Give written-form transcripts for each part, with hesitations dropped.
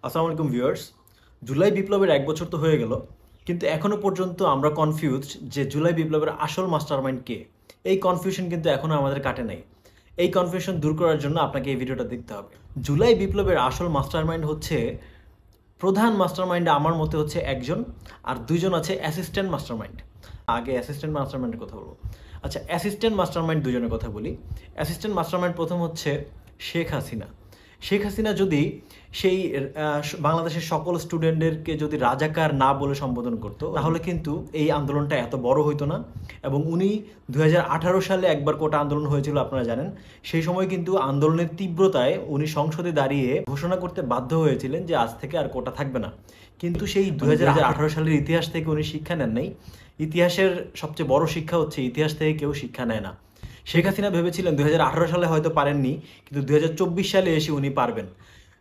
আসসালামু আলাইকুম ভিউয়ার্স। জুলাই বিপ্লবের ১ বছর তো হয়ে গেল, কিন্তু এখনো পর্যন্ত আমরা কনফিউজড যে জুলাই বিপ্লবের আসল মাস্টারমাইন্ড কে। এই কনফিউশন কিন্তু এখনো আমাদের কাটে নাই। এই কনফিউশন দূর করার জন্য আপনাকে এই ভিডিওটা দেখতে হবে। জুলাই বিপ্লবের আসল মাস্টারমাইন্ড হচ্ছে, প্রধান মাস্টারমাইন্ড আমার মতে হচ্ছে একজন, আর দুইজন আছে অ্যাসিস্ট্যান্ট মাস্টারমাইন্ড। আগে অ্যাসিস্ট্যান্ট মাস্টারমাইন্ডের কথা বলবো। আচ্ছা, অ্যাসিস্ট্যান্ট মাস্টারমাইন্ড দুজনের কথা বলি। অ্যাসিস্ট্যান্ট মাস্টারমাইন্ড প্রথম হচ্ছে শেখ হাসিনা। শেখ হাসিনা যদি সেই বাংলাদেশের সকল স্টুডেন্টদেরকে যদি রাজাকার না বলে সম্বোধন করতো, তাহলে কিন্তু এই আন্দোলনটা এত বড় হইতো না। এবং উনি ২০১৮ সালে একবার কোটা আন্দোলন হয়েছিল, আপনারা জানেন। সেই সময় কিন্তু আন্দোলনের তীব্রতায় উনি সংসদে দাঁড়িয়ে ঘোষণা করতে বাধ্য হয়েছিলেন যে আজ থেকে আর কোটা থাকবে না। কিন্তু সেই ২০১৮ সালের ইতিহাস থেকে উনি শিক্ষা নেন নাই। ইতিহাসের সবচেয়ে বড় শিক্ষা হচ্ছে, ইতিহাস থেকে কেউ শিক্ষা নেয় না। শেখ হাসিনা ভেবেছিলেন ২০১৮ সালে হয়তো পারেননি, কিন্তু ২০২৪ সালে এসে উনি পারবেন।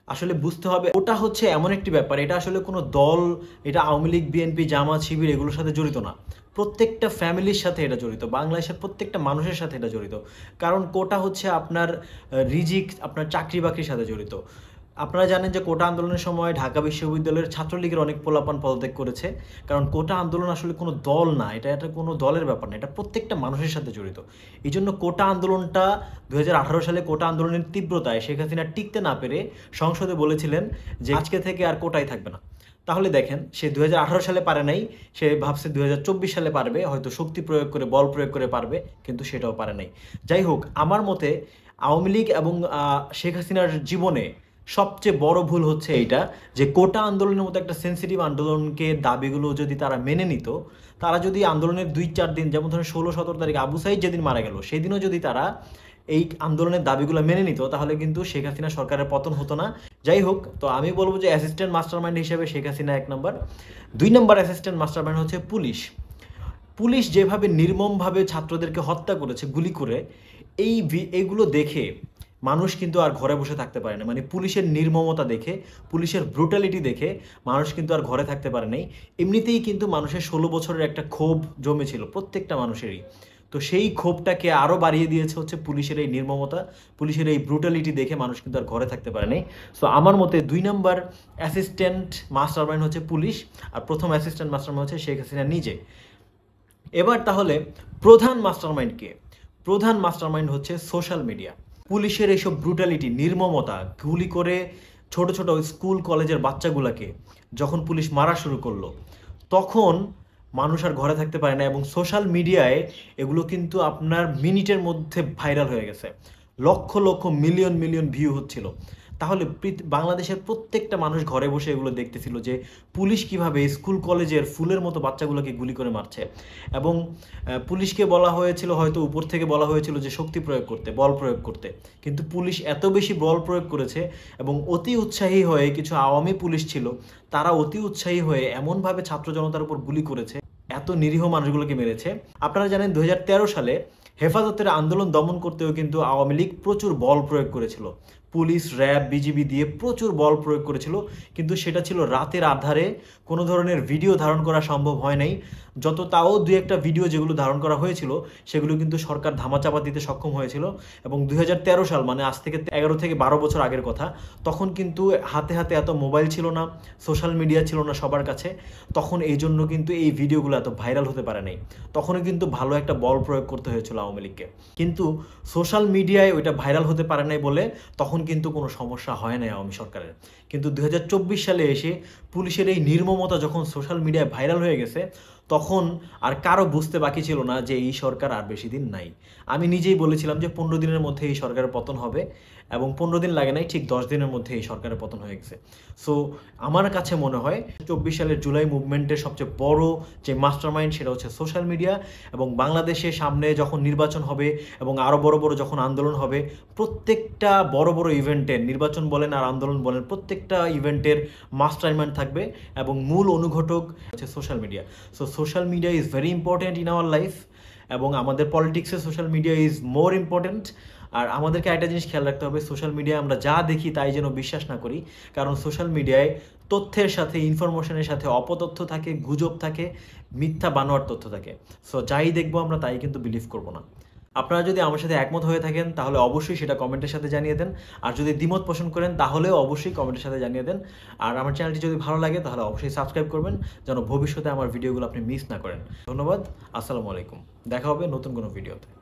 আসলে বুঝতে হবে, ওটা হচ্ছে এমন একটি ব্যাপার, এটা আসলে কোনো দল, এটা আওয়ামী লীগ, বিএনপি, জামাত, শিবির এগুলোর সাথে জড়িত না। প্রত্যেকটা ফ্যামিলির সাথে এটা জড়িত, বাংলাদেশের প্রত্যেকটা মানুষের সাথে এটা জড়িত। কারণ কোটা হচ্ছে আপনার রিজিক, আপনার চাকরি বাকরির সাথে জড়িত। আপনারা জানেন যে কোটা আন্দোলনের সময় ঢাকা বিশ্ববিদ্যালয়ের ছাত্রলীগের অনেক পোলাপান পদত্যাগ করেছে। কারণ কোটা আন্দোলন আসলে কোনো দল না, এটা কোনো দলের ব্যাপার না, এটা প্রত্যেকটা মানুষের সাথে জড়িত। এই জন্য কোটা আন্দোলনটা ২০১৮ সালে কোটা আন্দোলনের তীব্রতায় শেখ হাসিনা টিকতে না পেরে সংসদে বলেছিলেন যে আজকে থেকে আর কোটাই থাকবে না। তাহলে দেখেন, সে ২০১৮ সালে পারে নাই, সে ভাবছে ২০২৪ সালে পারবে, হয়তো শক্তি প্রয়োগ করে, বল প্রয়োগ করে পারবে, কিন্তু সেটাও পারে নাই। যাই হোক, আমার মতে আওয়ামী লীগ এবং শেখ হাসিনার জীবনে সবচেয়ে বড় ভুল হচ্ছে এইটা, যে কোটা আন্দোলনের মতো একটা সেন্সিটিভ আন্দোলনকে দাবিগুলো যদি তারা মেনে নিত, তারা যদি আন্দোলনের ২-৪ দিন, যেমন ধরেন ১৬-১৭ তারিখ আবু সাইদ যেদিন মারা গেল, সেদিনও যদি তারা এই আন্দোলনের দাবিগুলো মেনে নিত, তাহলে কিন্তু শেখ হাসিনা সরকারের পতন হতো না। যাই হোক, তো আমি বলবো যে অ্যাসিস্ট্যান্ট মাস্টারমাইন্ড হিসেবে শেখ হাসিনা ১ নম্বর। ২ নম্বর অ্যাসিস্ট্যান্ট মাস্টারমাইন্ড হচ্ছে পুলিশ। পুলিশ যেভাবে নির্মমভাবে ছাত্রদেরকে হত্যা করেছে গুলি করে, এইগুলো দেখে মানুষ কিন্তু আর ঘরে বসে থাকতে পারে না। মানে পুলিশের নির্মমতা দেখে, পুলিশের ব্রুটালিটি দেখে মানুষ কিন্তু আর ঘরে থাকতে পারে নাই। এমনিতেই কিন্তু মানুষের ১৬ বছরের একটা ক্ষোভ জমেছিল প্রত্যেকটা মানুষেরই। তো সেই ক্ষোভটাকে আরও বাড়িয়ে দিয়েছে হচ্ছে পুলিশের এই নির্মমতা, পুলিশের এই ব্রুটালিটি দেখে মানুষ কিন্তু আর ঘরে থাকতে পারে নাই। সো আমার মতে ২ নম্বর অ্যাসিস্ট্যান্ট মাস্টারমাইন্ড হচ্ছে পুলিশ, আর প্রথম অ্যাসিস্ট্যান্ট মাস্টারমাইন্ড হচ্ছে শেখ হাসিনা নিজে। এবার তাহলে প্রধান মাস্টারমাইন্ড কে? প্রধান মাস্টারমাইন্ড হচ্ছে সোশ্যাল মিডিয়া। পুলিশের এইসব ব্রুটালিটি, নির্মমতা, গুলি করে ছোট ছোট স্কুল কলেজের বাচ্চাগুলোকে যখন পুলিশ মারা শুরু করলো, তখন মানুষ আর ঘরে থাকতে পারে না। এবং সোশ্যাল মিডিয়ায় এগুলো কিন্তু আপনার মিনিটের মধ্যে ভাইরাল হয়ে গেছে, lakh lakh million million view হচ্ছিল। তাহলে বাংলাদেশের প্রত্যেকটা মানুষ ঘরে বসে এগুলো দেখতেছিল যে পুলিশ কিভাবে স্কুল কলেজের ফুলের মতো বাচ্চাগুলোকে গুলি করে মারছে। এবং পুলিশকে বলা হয়েছিল, হয়তো উপর থেকে বলা হয়েছিল যে শক্তি প্রয়োগ করতে, বল প্রয়োগ করতে, কিন্তু পুলিশ এত বেশি বল প্রয়োগ করেছে। এবং অতি উৎসাহী হয়ে কিছু আওয়ামী পুলিশ ছিল, তারা অতি উৎসাহী হয়ে এমনভাবে ছাত্র জনতার উপর গুলি করেছে, এত নিরীহ মানুষগুলোকে মেরেছে। আপনারা জানেন ২০১৩ সালে হেফাজতের আন্দোলন দমন করতেও কিন্তু আওয়ামী লীগ প্রচুর বল প্রয়োগ করেছিল। পুলিশ, র্যাব, বিজিবি দিয়ে প্রচুর বল প্রয়োগ করেছিল, কিন্তু সেটা ছিল রাতের আধারে, কোনো ধরনের ভিডিও ধারণ করা সম্ভব হয় নাই। তাও ২-১টা ভিডিও যেগুলো ধারণ করা হয়েছিল, সেগুলো কিন্তু সরকার ধামাচাপা দিতে সক্ষম হয়েছিল। এবং ২০১৩ সাল, মানে আজ থেকে ১১ থেকে ১২ বছর আগের কথা, তখন কিন্তু হাতে হাতে এত মোবাইল ছিল না, সোশ্যাল মিডিয়া ছিল না সবার কাছে। তখন এই জন্য কিন্তু এই ভিডিওগুলো এত ভাইরাল হতে পারে নাই। তখনও কিন্তু ভালো একটা বল প্রয়োগ করতে হয়েছিল আওয়ামী লীগকে, কিন্তু সোশ্যাল মিডিয়ায় ওইটা ভাইরাল হতে পারে নাই বলে তখন কিন্তু কোনো সমস্যা হয় নাই আওয়ামী সরকারের। কিন্তু ২০২৪ সালে এসে পুলিশের এই নির্মমতা যখন সোশ্যাল মিডিয়ায় ভাইরাল হয়ে গেছে, তখন আর কারো বুঝতে বাকি ছিল না যে এই সরকার আর বেশি দিন নাই। আমি নিজেই বলেছিলাম যে ১৫ দিনের মধ্যে এই সরকারের পতন হবে, এবং ১৫ দিন লাগে নাই, ঠিক ১০ দিনের মধ্যে এই সরকারের পতন হয়ে গেছে। সো আমার কাছে মনে হয় ২৪ সালের জুলাই মুভমেন্টের সবচেয়ে বড় যে মাস্টারমাইন্ড, সেটা হচ্ছে সোশ্যাল মিডিয়া। এবং বাংলাদেশের সামনে যখন নির্বাচন হবে এবং আরও বড় বড় যখন আন্দোলন হবে, প্রত্যেকটা বড় বড় ইভেন্টের, নির্বাচন বলেন আর আন্দোলন বলেন, প্রত্যেকটা ইভেন্টের মাস্টারমাইন্ড থাকবে এবং মূল অনুঘটক হচ্ছে social media. So social media is very important in our life, এবং আমাদের পলিটিক্সে social media is more important. আর আমাদেরকে একটা জিনিস খেয়াল রাখতে হবে, সোশ্যাল মিডিয়ায় আমরা যা দেখি তাই যেন বিশ্বাস না করি। কারণ সোশ্যাল মিডিয়ায় তথ্যের সাথে, ইনফরমেশনের সাথে অপতথ্য থাকে, গুজব থাকে, মিথ্যা বানোয়ার তথ্য থাকে। সো যাই দেখবো আমরা তাই কিন্তু বিলিভ করবো না। আপনারা যদি আমার সাথে একমত হয়ে থাকেন তাহলে অবশ্যই সেটা কমেন্টের সাথে জানিয়ে দেন, আর যদি দ্বিমত পোষণ করেন তাহলেও অবশ্যই কমেন্টের সাথে জানিয়ে দেন। আর আমার চ্যানেলটি যদি ভালো লাগে তাহলে অবশ্যই সাবস্ক্রাইব করবেন, যেন ভবিষ্যতে আমার ভিডিওগুলো আপনি মিস না করেন। ধন্যবাদ, আসসালামু আলাইকুম। দেখা হবে নতুন কোনো ভিডিওতে।